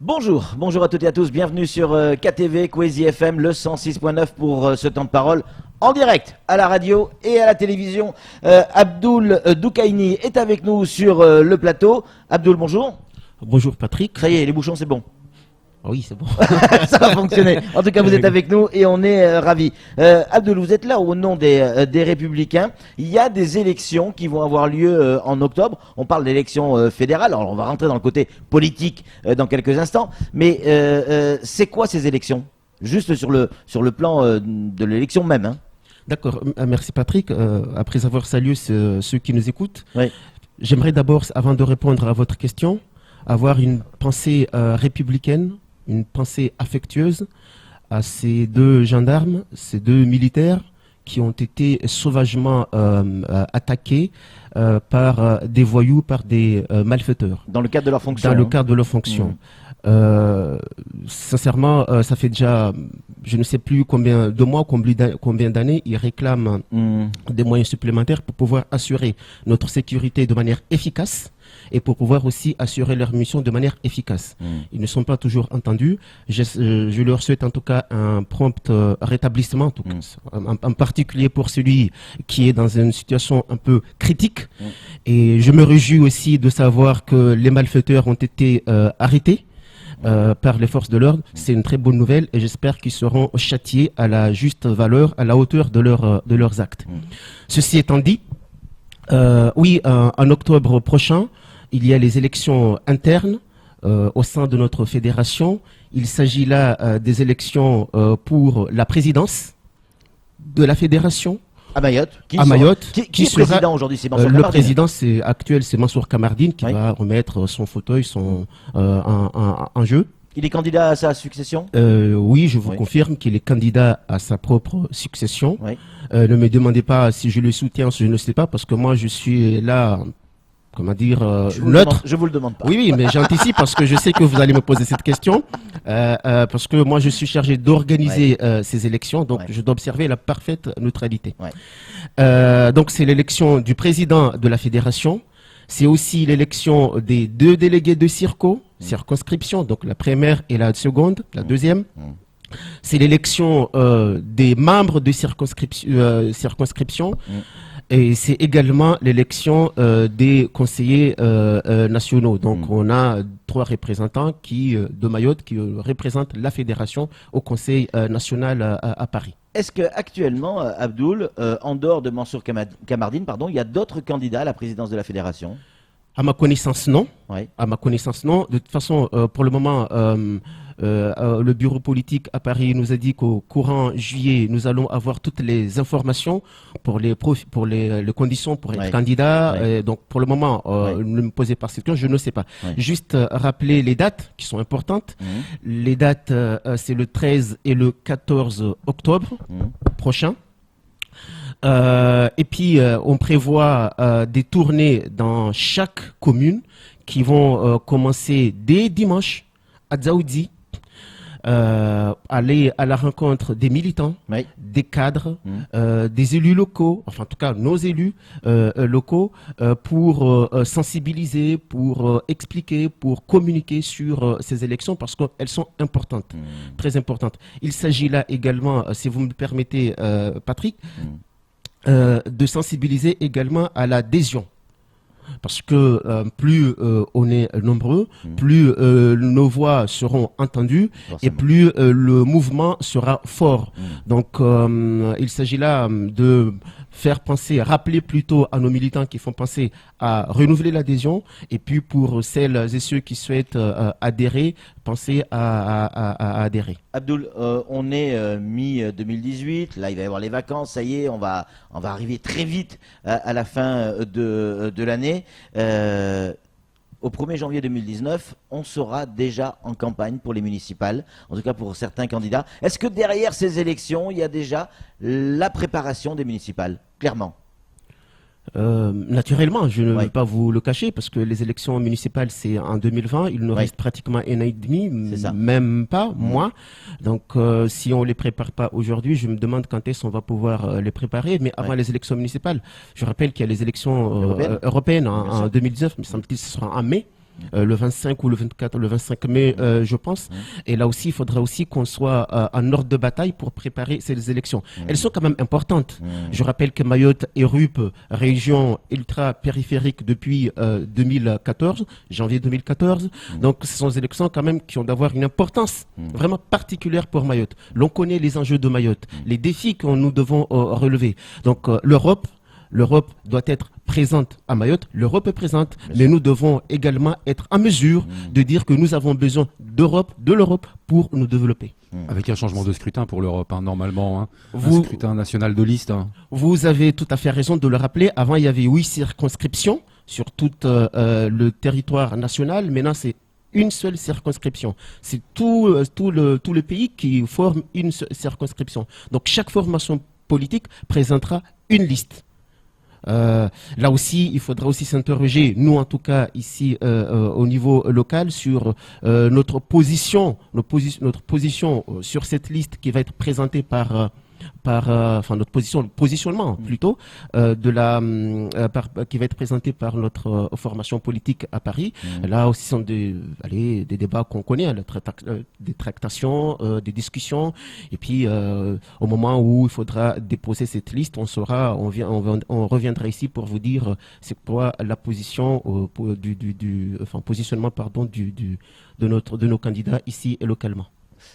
Bonjour, bonjour à toutes et à tous, bienvenue sur KTV, Kwezi FM, le 106.9 pour ce temps de parole en direct à la radio et à la télévision. Abdoul Doukaini est avec nous sur le plateau. Abdoul, bonjour. Bonjour Patrick. Ça y est, les bouchons c'est bon. Oui, c'est bon. Ça va fonctionner. En tout cas, vous êtes avec nous et on est ravis. Abdoul, vous êtes là au nom des Républicains. Il y a des élections qui vont avoir lieu en octobre. On parle d'élections fédérales. Alors, on va rentrer dans le côté politique dans quelques instants. Mais c'est quoi ces élections? Juste sur le plan de l'élection même. Hein. D'accord, merci Patrick. Après avoir salué ceux qui nous écoutent, Oui. j'aimerais d'abord, avant de répondre à votre question, avoir une pensée républicaine, une pensée affectueuse à ces deux gendarmes, ces deux militaires qui ont été sauvagement attaqués par des voyous, par des malfaiteurs. Dans le cadre de leur fonction. Dans le cadre de leur fonction. Sincèrement, ça fait déjà, je ne sais plus combien de mois, combien d'années, ils réclament des moyens supplémentaires pour pouvoir assurer notre sécurité de manière efficace et pour pouvoir aussi assurer leur mission de manière efficace. Ils ne sont pas toujours entendus. Je leur souhaite en tout cas un prompt rétablissement, en tout cas, en particulier pour celui qui est dans une situation un peu critique. Et je me réjouis aussi de savoir que les malfaiteurs ont été arrêtés par les forces de l'ordre. C'est une très bonne nouvelle et j'espère qu'ils seront châtiés à la juste valeur, à la hauteur de leurs actes. Ceci étant dit, oui, en octobre prochain, il y a les élections internes au sein de notre fédération. Il s'agit là des élections pour la présidence de la fédération. À Mayotte. À Mayotte. Qui est président aujourd'hui? C'est Mansour Le Kamardine. président actuel, c'est Mansour Kamardine qui va remettre son fauteuil en jeu. Il est candidat à sa succession? Oui, je vous confirme qu'il est candidat à sa propre succession. Oui. Ne me demandez pas si je le soutiens, je ne sais pas, parce que moi je suis là, comment dire, neutre. Je vous le demande pas. Oui, mais j'anticipe parce que je sais que vous allez me poser cette question. Parce que moi je suis chargé d'organiser ces élections, donc je dois observer la parfaite neutralité. Donc c'est l'élection du président de la fédération. C'est aussi l'élection des deux délégués de circonscription, donc la première et la seconde, la deuxième. C'est l'élection des membres de circonscription. Et c'est également l'élection des conseillers nationaux. Donc on a 3 représentants de Mayotte qui représentent la fédération au Conseil national à Paris. Est-ce qu'actuellement, Abdoul, en dehors de Mansour Kamardine, il y a d'autres candidats à la présidence de la fédération? À ma connaissance, non. Oui. À ma connaissance, non. De toute façon, pour le moment, le bureau politique à Paris nous a dit qu'au courant juillet, nous allons avoir toutes les informations pour les conditions pour être candidat. Donc, pour le moment, ne me posez pas cette question, je ne sais pas. Juste rappeler les dates qui sont importantes. Les dates, c'est le 13 et le 14 octobre prochain. Et puis, on prévoit des tournées dans chaque commune qui vont commencer dès dimanche à Dzaoudi, aller à la rencontre des militants, des cadres, des élus locaux, enfin en tout cas nos élus locaux, pour sensibiliser, pour expliquer, pour communiquer sur ces élections parce qu'elles sont importantes, très importantes. Il s'agit là également, si vous me permettez Patrick, de sensibiliser également à l'adhésion. Parce que plus on est nombreux, plus nos voix seront entendues et plus le mouvement sera fort. Donc il s'agit là de faire penser, rappeler plutôt à nos militants qui font penser à renouveler l'adhésion et puis pour celles et ceux qui souhaitent adhérer, penser à adhérer. Abdoul, on est mi-2018, là il va y avoir les vacances, ça y est, on va arriver très vite à la fin de l'année. Au 1er janvier 2019, on sera déjà en campagne pour les municipales, en tout cas pour certains candidats. Est-ce que derrière ces élections, il y a déjà la préparation des municipales, clairement? Naturellement, je ne vais pas vous le cacher parce que les élections municipales c'est en 2020, il nous reste pratiquement un an et demi, même pas, moins. Donc si on les prépare pas aujourd'hui, je me demande quand est-ce qu'on va pouvoir les préparer. Mais avant les élections municipales, je rappelle qu'il y a les élections européennes en 2019, mais semble-t-il que ce sera en mai. le 25 ou le 24, le 25 mai, je pense. Et là aussi, il faudra aussi qu'on soit en ordre de bataille pour préparer ces élections. Elles sont quand même importantes. Je rappelle que Mayotte est RUP, région ultra-périphérique depuis 2014, janvier 2014. Donc, ce sont des élections quand même qui ont d'avoir une importance vraiment particulière pour Mayotte. L'on connaît les enjeux de Mayotte, les défis que nous devons relever. Donc, l'Europe doit être présente à Mayotte, l'Europe est présente, mais nous devons également être en mesure de dire que nous avons besoin de l'Europe pour nous développer. Avec un changement de scrutin pour l'Europe, normalement, un scrutin national de liste. Vous avez tout à fait raison de le rappeler. Avant, il y avait 8 circonscriptions sur tout le territoire national. Maintenant, c'est une seule circonscription. C'est tout le pays qui forme une circonscription. Donc, chaque formation politique présentera une liste. Là aussi, il faudra aussi s'interroger, nous en tout cas ici au niveau local, sur notre position sur cette liste qui va être présentée par notre positionnement plutôt qui va être présenté par notre formation politique à Paris. Là aussi sont des débats qu'on connaît, des tractations, des discussions, et puis au moment où il faudra déposer cette liste, on reviendra ici pour vous dire c'est quoi la position positionnement de nos candidats ici et localement.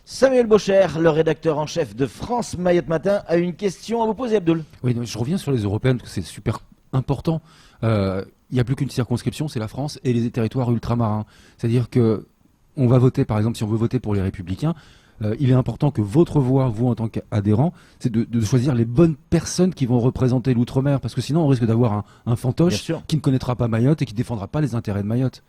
Samuel Bocher, le rédacteur en chef de France Mayotte Matin, a une question à vous poser, Abdoul. Oui, je reviens sur les européennes, parce que c'est super important. Il n'y a plus qu'une circonscription, c'est la France et les territoires ultramarins. C'est-à-dire que on va voter, par exemple, si on veut voter pour les Républicains, il est important que votre voix, vous en tant qu'adhérent, c'est de choisir les bonnes personnes qui vont représenter l'outre-mer, parce que sinon on risque d'avoir un fantoche qui ne connaîtra pas Mayotte et qui ne défendra pas les intérêts de Mayotte.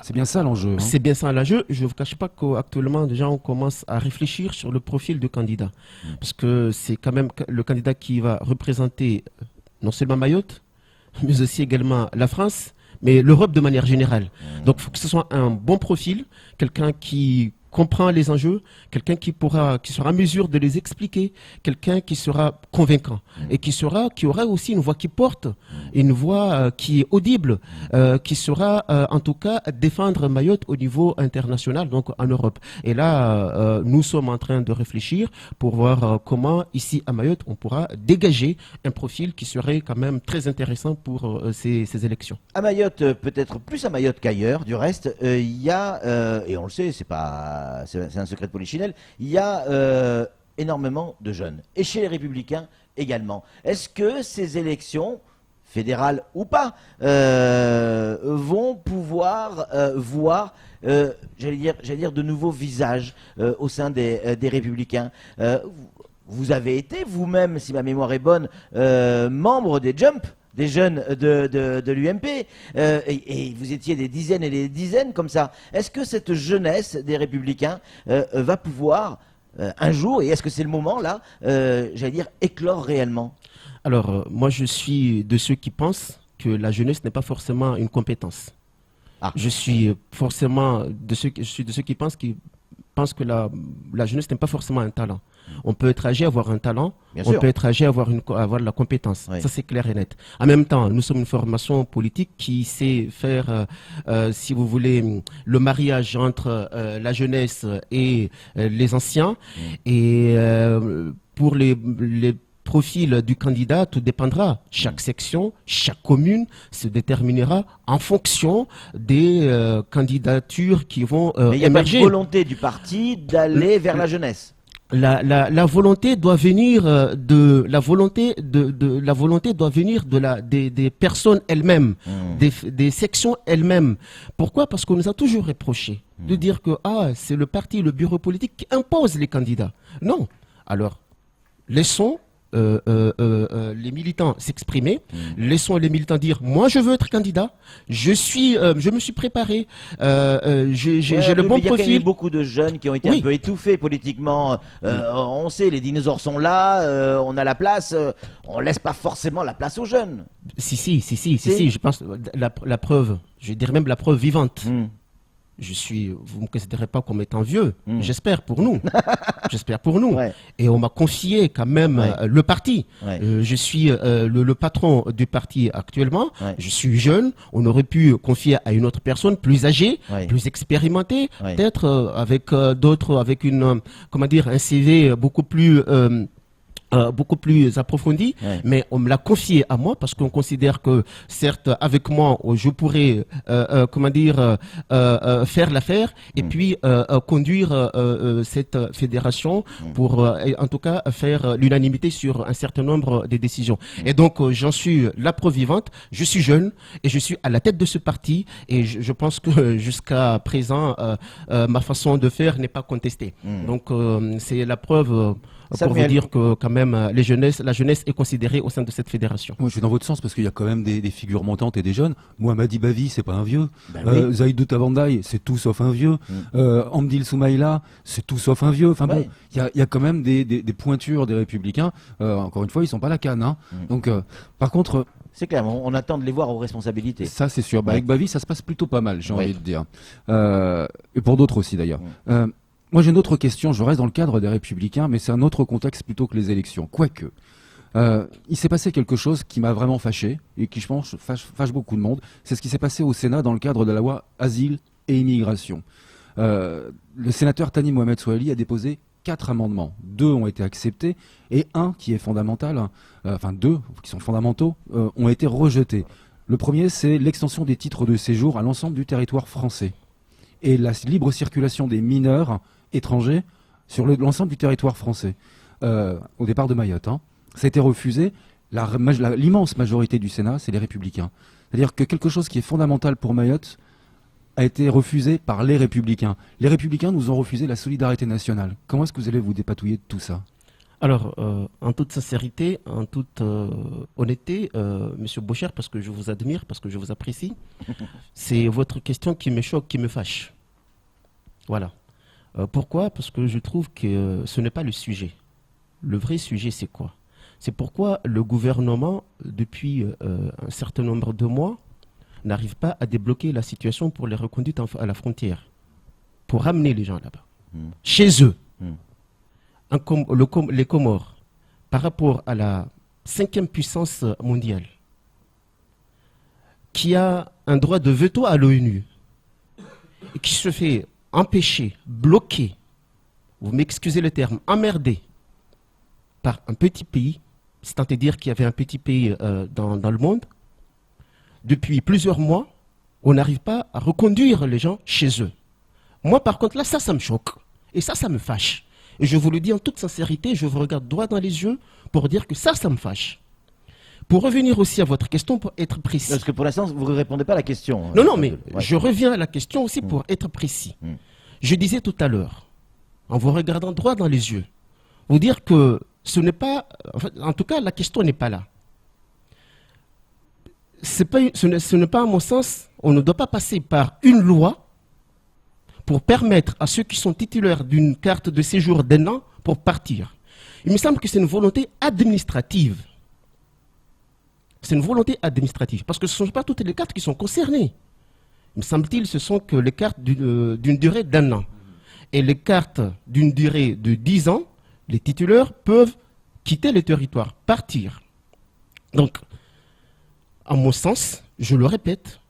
C'est bien ça l'enjeu. C'est bien ça l'enjeu. Je ne vous cache pas qu'actuellement déjà on commence à réfléchir sur le profil du candidat, parce que c'est quand même le candidat qui va représenter non seulement Mayotte, mais aussi également la France, mais l'Europe de manière générale. Donc il faut que ce soit un bon profil, quelqu'un qui comprend les enjeux, quelqu'un qui sera en mesure de les expliquer, quelqu'un qui sera convaincant et qui aura aussi une voix qui porte, une voix qui est audible, qui saura en tout cas défendre Mayotte au niveau international, donc en Europe. Et là, nous sommes en train de réfléchir pour voir comment ici à Mayotte on pourra dégager un profil qui serait quand même très intéressant pour ces élections. À Mayotte, peut-être plus à Mayotte qu'ailleurs, du reste, il y a, et on le sait, c'est un secret de polichinelle, il y a énormément de jeunes. Et chez les Républicains également. Est-ce que ces élections, fédérales ou pas, vont pouvoir voir, j'allais dire, de nouveaux visages au sein des Républicains? Vous avez été vous-même, si ma mémoire est bonne, membre des Jump, des jeunes de l'UMP, et vous étiez des dizaines et des dizaines comme ça. Est-ce que cette jeunesse des Républicains va pouvoir un jour, et est-ce que c'est le moment là, j'allais dire, éclore réellement? Alors, moi je suis de ceux qui pensent que la jeunesse n'est pas forcément une compétence. Je suis de ceux qui pensent que la jeunesse n'est pas forcément un talent. On peut être âgé, avoir un talent, peut être âgé, avoir de la compétence. Oui. Ça, c'est clair et net. En même temps, nous sommes une formation politique qui sait faire, si vous voulez, le mariage entre la jeunesse et les anciens. Et pour les profil du candidat, tout dépendra. Chaque section, chaque commune se déterminera en fonction des candidatures qui vont émerger. Mais il n'y a pas de volonté du parti d'aller vers la jeunesse. La volonté doit venir des personnes elles-mêmes, des sections elles-mêmes. Pourquoi? Parce qu'on nous a toujours reproché de dire que c'est le parti, le bureau politique qui impose les candidats. Non. Alors, laissons les militants s'exprimer, laissons les militants dire moi je veux être candidat, je me suis préparé, j'ai le bon profil. Il y a quand même beaucoup de jeunes qui ont été un peu étouffés politiquement, on sait, les dinosaures sont là, on a la place, on laisse pas forcément la place aux jeunes. Si, je pense la preuve, je dirais même la preuve vivante. vous ne me considérez pas comme étant vieux, j'espère pour nous. J'espère pour nous. Ouais. Et on m'a confié quand même le parti. Ouais. Je suis le patron du parti actuellement. Ouais. Je suis jeune. On aurait pu confier à une autre personne plus âgée, Ouais. plus expérimentée, Ouais. peut-être avec d'autres, avec un CV beaucoup plus approfondi, Ouais. mais on me l'a confié à moi parce qu'on considère que certes avec moi je pourrais faire l'affaire et puis conduire cette fédération pour en tout cas faire l'unanimité sur un certain nombre de décisions. Et donc j'en suis la preuve vivante. Je suis jeune et je suis à la tête de ce parti et je pense que jusqu'à présent ma façon de faire n'est pas contestée. Donc c'est la preuve. Pour Samuel. vous dire que quand même la jeunesse est considérée au sein de cette fédération. Moi, je suis dans votre sens parce qu'il y a quand même des figures montantes et des jeunes. Mohamadi Bavi, c'est pas un vieux. Ben oui. Zaïdou Tabandaï, c'est tout sauf un vieux. Amdil Soumaïla, c'est tout sauf un vieux. Enfin Ouais. bon, il y a quand même des pointures des Républicains. Encore une fois, ils sont pas la canne. Hein. Donc, par contre, C'est clair, on attend de les voir aux responsabilités. ça c'est sûr. Bah, Ouais. avec Bavi, ça se passe plutôt pas mal, j'ai Ouais. envie de dire. Et pour d'autres aussi d'ailleurs. Moi, j'ai une autre question. Je reste dans le cadre des Républicains, mais c'est un autre contexte plutôt que les élections. Quoique, il s'est passé quelque chose qui m'a vraiment fâché et qui, je pense, fâche beaucoup de monde. C'est ce qui s'est passé au Sénat dans le cadre de la loi Asile et Immigration. Le sénateur Thani Mohamed Soilihi a déposé 4 amendements. 2 ont été acceptés et un qui est fondamental, enfin 2 qui sont fondamentaux, ont été rejetés. Le premier, c'est l'extension des titres de séjour à l'ensemble du territoire français et la libre circulation des mineurs étrangers sur l'ensemble du territoire français, au départ de Mayotte. Hein. Ça a été refusé. L'immense majorité du Sénat, c'est les Républicains. C'est-à-dire que quelque chose qui est fondamental pour Mayotte a été refusé par les Républicains. Les Républicains nous ont refusé la solidarité nationale. Comment est-ce que vous allez vous dépatouiller de tout ça ? Alors, en toute sincérité, en toute honnêteté, Monsieur Bocher, parce que je vous admire, parce que je vous apprécie, c'est votre question qui me choque, qui me fâche. Voilà. Pourquoi ? Parce que je trouve que ce n'est pas le sujet. Le vrai sujet, c'est quoi ? C'est pourquoi le gouvernement, depuis un certain nombre de mois, n'arrive pas à débloquer la situation pour les reconduites à la frontière, pour ramener les gens là-bas, chez eux. Les Comores, par rapport à la 5e puissance mondiale, qui a un droit de veto à l'ONU, et qui se fait empêcher, bloquer, vous m'excusez le terme, emmerder par un petit pays, c'est tant dire qu'il y avait un petit pays dans le monde, depuis plusieurs mois, on n'arrive pas à reconduire les gens chez eux. Moi, par contre, là, ça me choque. Et ça me fâche. Et je vous le dis en toute sincérité, je vous regarde droit dans les yeux pour dire que ça me fâche. Pour revenir aussi à votre question, pour être précis. Parce que pour l'instant, vous ne répondez pas à la question. Non, mais Ouais. je reviens à la question aussi pour être précis. Je disais tout à l'heure, en vous regardant droit dans les yeux, vous dire que ce n'est pas... En tout cas, la question n'est pas là. Ce n'est pas, à mon sens, on ne doit pas passer par une loi pour permettre à ceux qui sont titulaires d'une carte de séjour d'1 an pour partir. Il me semble que c'est une volonté administrative. C'est une volonté administrative, parce que ce ne sont pas toutes les cartes qui sont concernées. Il me semble-t-il, ce sont que les cartes d'une durée d'1 an. Et les cartes d'une durée de 10 ans, les titulaires peuvent quitter le territoire, partir. Donc, à mon sens, je le répète,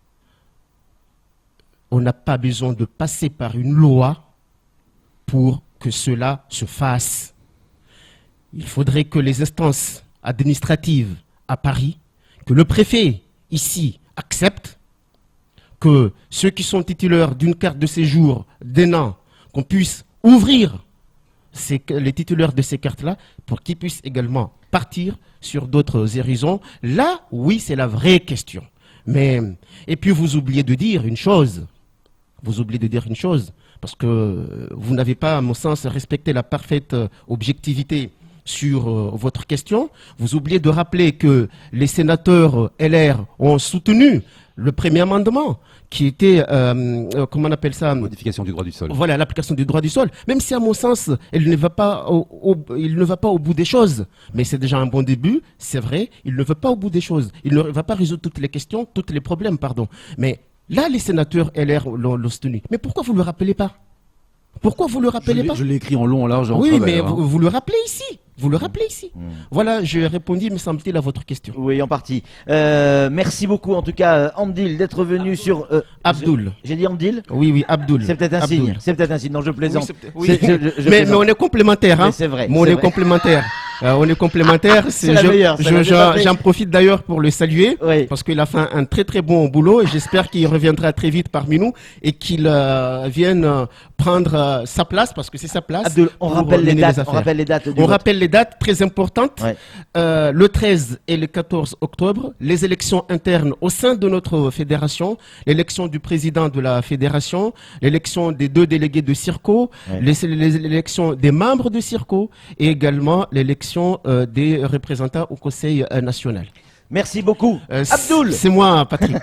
on n'a pas besoin de passer par une loi pour que cela se fasse. Il faudrait que les instances administratives à Paris, que le préfet ici accepte, que ceux qui sont titulaires d'une carte de séjour d'1 an, qu'on puisse ouvrir les titulaires de ces cartes-là pour qu'ils puissent également partir sur d'autres horizons. Là, oui, c'est la vraie question. Et puis vous oubliez de dire une chose. Vous oubliez de dire une chose, parce que vous n'avez pas, à mon sens, respecté la parfaite objectivité sur votre question. Vous oubliez de rappeler que les sénateurs LR ont soutenu le premier amendement, qui était, comment on appelle ça ? Modification du droit du sol. Voilà, l'application du droit du sol. Même si, à mon sens, il ne va pas au bout des choses. Mais c'est déjà un bon début, c'est vrai, il ne va pas au bout des choses. Il ne va pas résoudre toutes les questions, tous les problèmes, pardon. Mais Là, les sénateurs LR l'ont soutenu. Mais pourquoi vous ne le rappelez pas? Pourquoi vous ne le rappelez pas? Je l'ai écrit en long, en large, en Oui, travers, mais hein. vous le rappelez ici. Vous le rappelez ici. Voilà, j'ai répondu, me semble-t-il, à votre question. Oui, en partie. Merci beaucoup, en tout cas, Amdil, d'être venu sur. Abdoul. J'ai dit Amdil. Oui, Abdoul. C'est peut-être un Abdoul. signe. C'est peut-être un signe. Non, je plaisante. Oui, C'est- mais plaisante. on est complémentaires. Hein. Mais c'est vrai, Mais on c'est est vrai. complémentaires. On est complémentaires. C'est la meilleure, ça, J'en profite d'ailleurs pour le saluer. Oui. Parce qu'il a fait un très très bon boulot. Et j'espère qu'il reviendra très vite parmi nous. Et qu'il vienne prendre sa place. Parce que c'est sa place. Abdoul, on pour rappelle les mener dates. On affaires. rappelle les dates. Du On vote. rappelle les dates très importantes. Ouais. Le 13 et le 14 octobre, les élections internes au sein de notre fédération, l'élection du président de la fédération, l'élection des 2 délégués de Circo, Ouais. les élections des membres de Circo et également l'élection des représentants au Conseil national. Merci beaucoup. Abdoul. C'est moi, Patrick.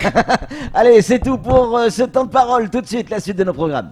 Allez, c'est tout pour ce temps de parole. Tout de suite, la suite de nos programmes.